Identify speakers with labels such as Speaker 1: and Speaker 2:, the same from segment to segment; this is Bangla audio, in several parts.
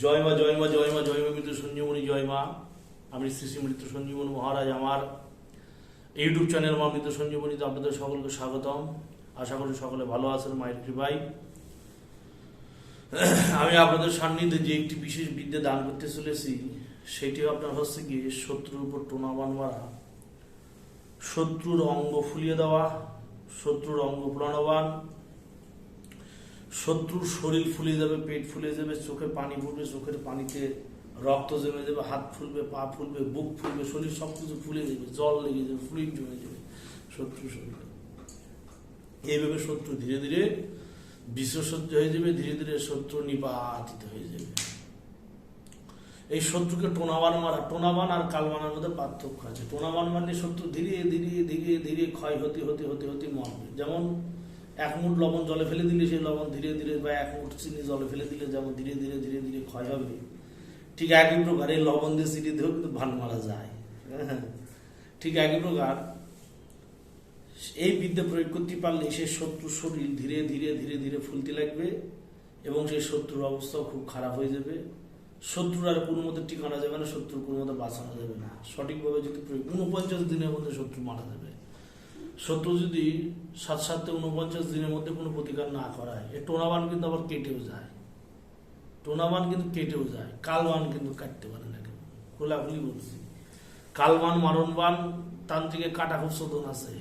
Speaker 1: জয় মা জয় মা জয় মা জয় মা মৃত্যু সঞ্জীবনী জয় মা। আমি শ্রী শ্রী মৃত্যু সঞ্জীবনী মহারাজ আমার ইউটিউব চ্যানেল মা মৃত্যু সঞ্জীবনীতে আপনাদের সকলকে স্বাগতম। আশা করি সকলে ভালো আছেন মায়ের কৃপায়। আমি আপনাদের সান্নিধ্যে যে একটি বিশেষ বিদ্যা দান করতে চলেছি সেটি আপনার হচ্ছে গিয়ে শত্রুর উপর টোনাবান মারা, শত্রুর অঙ্গ ফুলিয়ে দেওয়া, শত্রুর অঙ্গ প্রাণবান, শত্রুর শরীর ফুলে যাবে, পেট ফুলে যাবে, চোখে পানি পড়বে, চোখের পানিতে রক্ত জমে যাবে, হাত ফুলবে, পা ফুলবে, বুক ফুলবে, শরীর সবকিছু ফুলে যাবে, জল লেগে যাবে, ফ্লুইড জমে যাবে শত্রু শরীরে। এইভাবে শত্রু ধীরে ধীরে বিশ্বসহ্য হয়ে যাবে, ধীরে ধীরে শত্রু নিপাতিত হয়ে যাবে। এই শত্রুকে টোনাবান মারা, টোনাবান আর কালবানের মধ্যে পার্থক্য আছে। টোনাবান মানে শত্রু ধীরে ধীরে ধীরে ধীরে ক্ষয় হতে হতে হতে হতে মরবে। যেমন এক মুঠ লবণ জলে ফেলে দিলে সেই লবণ ধীরে ধীরে, বা এক মুঠ চিনি জলে ফেলে দিলে যেমন ধীরে ধীরে ধীরে ধীরে ক্ষয় হবে, ঠিক একই প্রকার এই লবণ দিয়ে চিনি দিয়েও কিন্তু ভান মারা যায়। ঠিক একই প্রকার এই বিদ্যা প্রয়োগ করতে পারলে সে শত্রুর শরীর ধীরে ধীরে ধীরে ধীরে ফুলতে লাগবে এবং সেই শত্রুর অবস্থাও খুব খারাপ হয়ে যাবে। শত্রুর আর কোনো মতে ঠিকানা যাবে না, শত্রুর কোনো মতে বাঁচানো যাবে না। সঠিকভাবে যদি 49 দিনের মধ্যে শত্রু মারা যাবে। শত্রু যদি 7-49 দিনের মধ্যে কোনো প্রতিকার না করায়, এই টোনাবান কিন্তু আবার কেটেও যায়। টোনাবান কিন্তু কেটেও যায়, কালবান কিন্তু কাটতে পারে না। খোলাখুলি বলছি, কালবান মারণবান তান্ত্রিকের কাটা খুব শোধন আছে।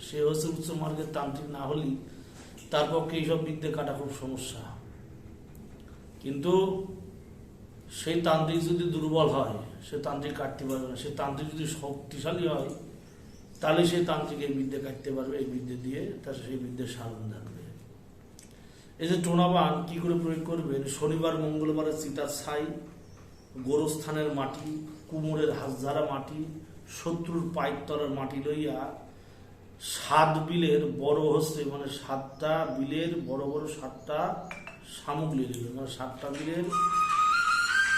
Speaker 1: সে হচ্ছে উচ্চ মার্গের তান্ত্রিক না হলেই তার পক্ষে এইসব বিদ্যে কাটা খুব সমস্যা। কিন্তু সেই তান্ত্রিক যদি দুর্বল হয় সে তান্ত্রিক কাটতে পারবে না। সে তান্ত্রিক যদি শক্তিশালী হয় তাহলে সে তান্ত্রিক এই বিদ্যে কাটতে পারবে। এই বিদ্যে দিয়ে তার সেই বিদ্যের সাধন জানবে। এই যে টোনাবান কি করে প্রয়োগ করবেন, শনিবার মঙ্গলবারের চিতার ছাই, গোরস্থানের মাটি, কুমোরের হাঁসঝাড়া মাটি, শত্রুর পায়ের তলার মাটি লইয়া 7 বিলের বড় হচ্ছে, মানে 7টা বিলের বড় বড় 7টা শামুক নিয়ে নেবেন। মানে 7টা বিলের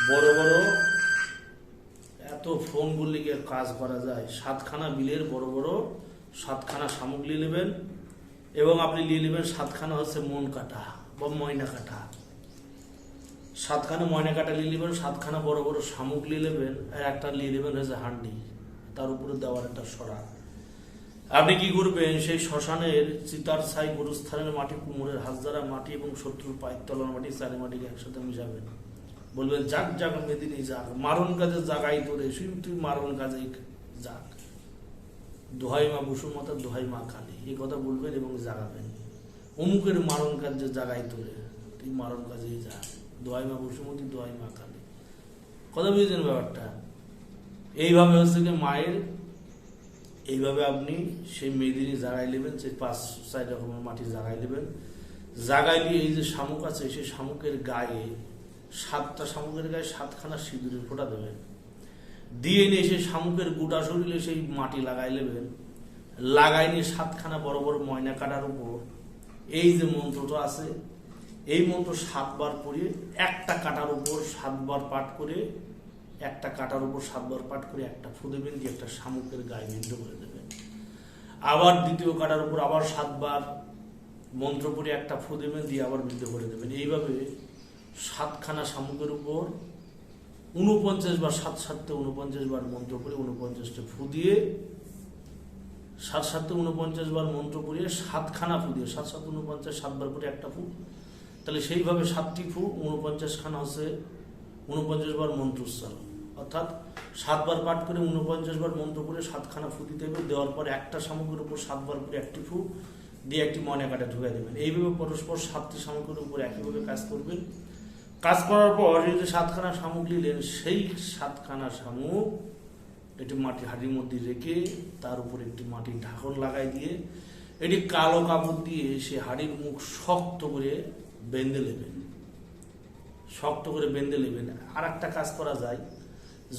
Speaker 1: বড় বড়, এত ফোন করলে কি কাজ করা যায়, 7খানা বিলের বড় বড় 7খানা শামুক নিয়ে নেবেন। এবং আপনি নিয়ে নেবেন 7খানা হচ্ছে মন কাটা বা ময়না কাটা। 7খানা ময়না কাটা নিয়ে নেবেন, 7খানা বড় বড় শামুক নিয়ে নেবেন, আর একটা নিয়ে নেবেন হচ্ছে হান্ডি, তার উপরে দেওয়ার একটা সরা। আপনি কি করবেন, সেই শ্মশানের চিতার ছাই, গরুস্থানের মাটি, কুমোরের হাঁসঝাড়া মাটি এবং শত্রুর পায়ের তলার মাটি, চারি মাটিকে একসাথে মিশাবেন। বলবেন যাক যাক মেদিনী যাক, মারণ কাজে জাগাই তোরে, তুই মারণ কাজে যাক, দোহাই মা বসুমাতা, দোহাই মা কালী, এই কথা বলবেন এবং জাগাবেন। অমুকের মারণ কাজে জাগাই তোরে, তুই মারণ কাজেই যা, দোহাই মা বসুমতী, দোহাই মা কালী। কথা বুঝেছেন ব্যাপারটা? এইভাবে হচ্ছে কি মায়ের, এইভাবে আপনি সেই মেদিনী জাগাই নেবেন, সেই 5-4 রকমের মাটি জাগাই নেবেন। জাগাই নিয়ে এই যে শামুক আছে সেই শামুকের গায়ে, 7টা শামুকের গায়ে 7খানা সিঁদুরের ফোঁটা দেবেন। দিয়ে নিয়ে সেই শামুকের গোটা শরীরে সেই মাটি লাগাই নেবেন। লাগাই নিয়ে 7খানা বড় বড় ময়না কাটার উপর এই যে মন্ত্রটা আছে, এই মন্ত্র 7 বার পড়িয়ে একটা কাটার উপর 7 বার পাঠ করে, একটা কাটার উপর 7 বার পাঠ করে একটা ফু দেবেন, দিয়ে একটা শামুকের গায়ে বিদ্ধ করে দেবেন। আবার দ্বিতীয় কাটার উপর আবার 7 বার মন্ত্র পড়ে একটা ফু দেবেন, দিয়ে আবার বিদ্ধ করে দেবেন। এইভাবে 7খানা শামুকের উপর 49 বার, 7-7-49 বার মন্ত্র পড়ে 49টা ফু দিয়ে, 7-7-49 বার মন্ত্র পড়ে 7খানা ফু দিয়ে, 7-7-49 7 বার করে একটা ফু, তাহলে সেইভাবে 7টি ফু 49খানা হচ্ছে 49 বার মন্ত্রোচ্চারণ। অর্থাৎ 7 বার পাঠ করে 49 বার মন্ত্র করে 7খানা ফু দিতে হবে। দেওয়ার পর একটা শামুকের উপর 7 বার করে একটি ফু দিয়ে একটি ময়না কাটা ঢুকাই দেবেন। এইভাবে পরস্পর 7টি শামুকের উপর একইভাবে কাজ করবেন। কাজ করার পর এই যে 7খানা শামুক নিলেন, সেই 7খানা শামুক একটি মাটি হাঁড়ির মধ্যে রেখে তার উপর একটি মাটির ঢাকন লাগাই দিয়ে এটি কালো কাপড় দিয়ে সে হাঁড়ির মুখ শক্ত করে বেঁধে নেবেন। শক্ত করে বেঁধে নেবেন। আর একটা কাজ করা যায়,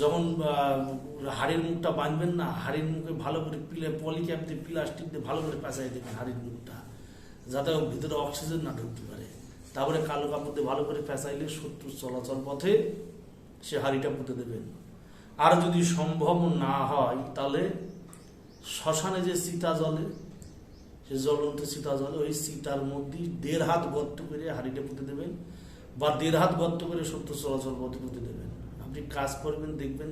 Speaker 1: যখন হাড়ির মুখটা বাঁধবেন না, হাড়ির মুখে ভালো করে পলিক্যাপ দিয়ে, প্লাস্টিক দিয়ে ভালো করে পেঁচাই দেবেন হাড়ির মুখটা, যাতে ভিতরে অক্সিজেন না ঢুকতে পারে। তারপরে কালো কাপড় দিয়ে ভালো করে পেঁচাইলে শত্রুর চলাচল পথে সে হাড়িটা পুঁতে দেবেন। আর যদি সম্ভব না হয় তাহলে শ্মশানে যে চিতা জ্বলে, সে জ্বলন্ত চিতা জ্বলে, ওই চিতার মধ্যে 1.5 হাত গর্ত করে হাড়িটা পুঁতে দেবেন। বা 1.5 হাত গর্ত করে শত্রু চলাচল প্রতিপত্তি দেবেন। আপনি কাজ করবেন, দেখবেন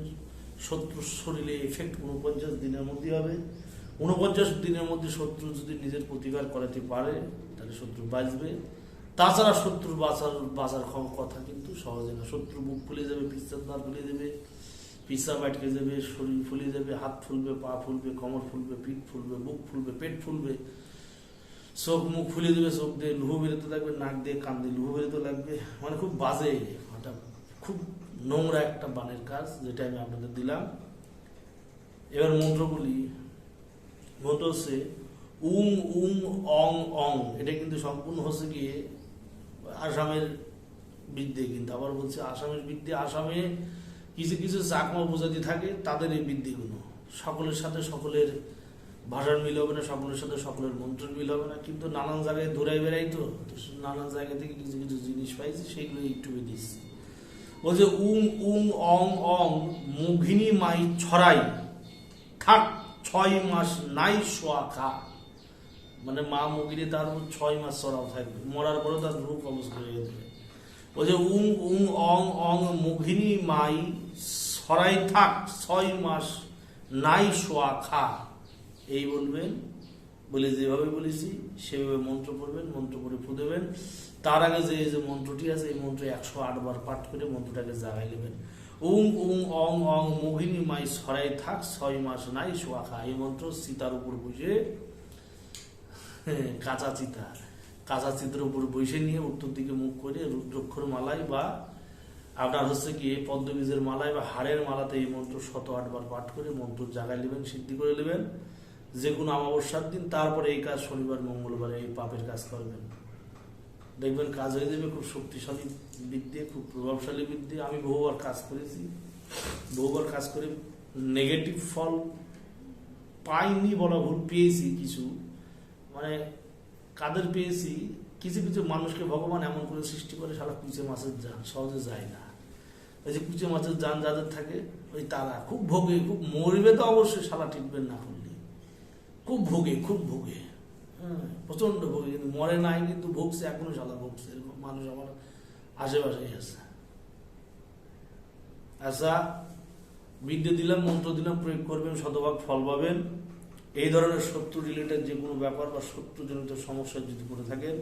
Speaker 1: শত্রুর শরীরে এফেক্ট 49 দিনের মধ্যে হবে। 49 দিনের মধ্যে শত্রু যদি নিজের প্রতিকার করাতে পারে তাহলে শত্রু বাঁচবে। তাছাড়া শত্রুর বাঁচার কথা কিন্তু সহজে না। শত্রু বুক ফুলে যাবে, পিস্তার দাঁত ফুলে যাবে, পিসা বাটকে যাবে, শরীর ফুলে যাবে, হাত ফুলবে, পা ফুলবে, কোমর ফুলবে, পিঠ ফুলবে, বুক ফুলবে, পেট ফুলবে, চোখ মুখ ফুলে যাবে, চোখ দিয়ে লুহু বেরোতে লাগবে, নাক দিয়ে কান দিয়ে লুহু বেরোতে লাগবে। মানে খুব বাজে, খুব নোংরা একটা বানের কাজ, যেটা আমি আপনাদের দিলাম। এবার মন্ত্রগুলি, মন্ত্র হচ্ছে উং উং অং অং। এটা কিন্তু সম্পূর্ণ হচ্ছে গিয়ে আসামের বিদ্যে, কিন্তু আবার বলছে আসামের বিদ্যে। আসামে কিছু কিছু চাকমা উপজাতি থাকে, তাদের এই বিদ্যেগুলো সকলের সাথে সকলের ভাষার মিল হবে না, সকলের সাথে সকলের মন্ত্রের মিল হবে না, কিন্তু নানান জায়গায় দৌড়াই বেড়াই, তো নানান জায়গা থেকে কিছু কিছু জিনিস পাইছি, সেইগুলো ইউটিউবে দিচ্ছি। বলছে উং উং অং অং মুঘিনী মাই ছড়াই থাক 6 মাস নাই শোয়া খা। মানে মা মুগিনী তার 6 মাস চড়াও থাকবে, মরার পরে তার রূপ অবস্থা হয়ে যাবে। বলছে উং উং অং অং মুঘিনী মাই ছড়াই থাক 6 মাস নাই শোয়া খা। এই বলবেন, বলে যেভাবে বলেছি সেভাবে মন্ত্র পড়বেন, মন্ত্র পড়ে ফু দেবেন। তার আগে যে মন্ত্রটি আছে, এই মন্ত্র 108 বার পাঠ করে মন্ত্রটাকে জাগাই নেবেন। উং উং অং অং মোহিনী মাই ছড়াই থাক 6 মাস নাই শোয়া খা। এই মন্ত্র চিতার উপর বসে, কাঁচা চিতার উপর বসে নিয়ে উত্তর দিকে মুখ করে রুদ্রাক্ষর মালায় বা আপনার হচ্ছে কি পদ্মবীজের মালায় বা হাড়ের মালাতে এই মন্ত্র 108 বার পাঠ করে মন্ত্র জাগাই নেবেন, সিদ্ধি করে নেবেন যে কোনো অমাবস্যার দিন। তারপরে এই কাজ শনিবার মঙ্গলবার এই পাপের কাজ করবেন, দেখবেন কাজ হয়ে যাবে। খুব শক্তিশালী বিদ্যে, খুব প্রভাবশালী বিদ্যে। আমি বহুবার কাজ করেছি, বহুবার কাজ করে নেগেটিভ ফল পাইনি বলা ভুল, পেয়েছি কিছু। মানে কাদের পেয়েছি, কিছু কিছু মানুষকে ভগবান এমন করে সৃষ্টি করে, সারা কুচে মাছের জান সহজে যায় না। ওই যে কুচে মাছের জান যাদের থাকে, ওই তারা খুব ভোগে, খুব মরবে তো অবশ্যই, শালা টিপবেন না করলে খুব ভোগে, খুব ভোগে, হ্যাঁ প্রচন্ড ভোগে, কিন্তু মরে নাই, কিন্তু ভোগছে, এখনো শালা ভোগছে। এরকম মানুষ আমার আশেপাশেই আছে। আচ্ছা, বিদ্যে দিলাম, মন্ত্র দিলাম, প্রয়োগ করবেন, শতভাগ ফল পাবেন। এই ধরনের শত্রু রিলেটেড যে কোনো ব্যাপার বা শত্রুজনিত সমস্যা যদি করে থাকেন,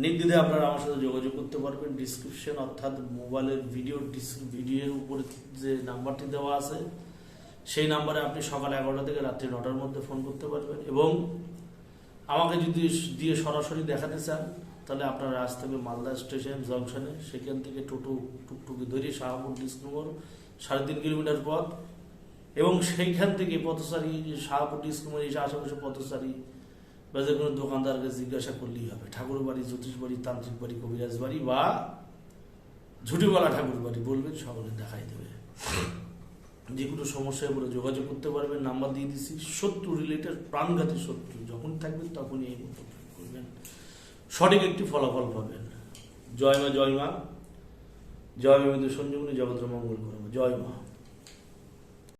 Speaker 1: নির্দ্বিধায় আপনারা আমার সাথে যোগাযোগ করতে পারবেন। ডিসক্রিপশন অর্থাৎ মোবাইলের ভিডিওর উপরে যে নাম্বারটি দেওয়া আছে, সেই নাম্বারে আপনি সকাল 11টা থেকে রাত্রি 9টার মধ্যে ফোন করতে পারবেন। এবং আমাকে যদি দিয়ে সরাসরি দেখাতে চান, তাহলে আপনারা আসতে হবে মালদা স্টেশন জংশনে, সেখান থেকে টোটো টুকটুকি ধরে শাহপুর ডিসক্রমর 3.5 কিলোমিটার পথ, এবং সেইখান থেকে পথচারী শাহপুর ডিসক্রমর এসে আশেপাশে পথচারী বা যে কোনো দোকানদারকে জিজ্ঞাসা করলেই হবে। ঠাকুর বাড়ি, জ্যোতিষ বাড়ি, তান্ত্রিক বাড়ি, কবিরাজ বাড়ি বা ঝুটিওয়ালা ঠাকুর বাড়ি বলবেন, সকলে দেখাই দেবে। যে কোনো সমস্যায় বলে যোগাযোগ করতে পারবেন, নাম্বার দিয়ে দিচ্ছি। শত্রু রিলেটেড প্রাণঘাতী শত্রু যখন থাকবেন তখনই এই মতো করবেন, সঠিক একটি ফলাফল পাবেন। জয় মা, জয় মা, জয় মা সঞ্জীবনী, জগতের মঙ্গল করবো। জয় মা।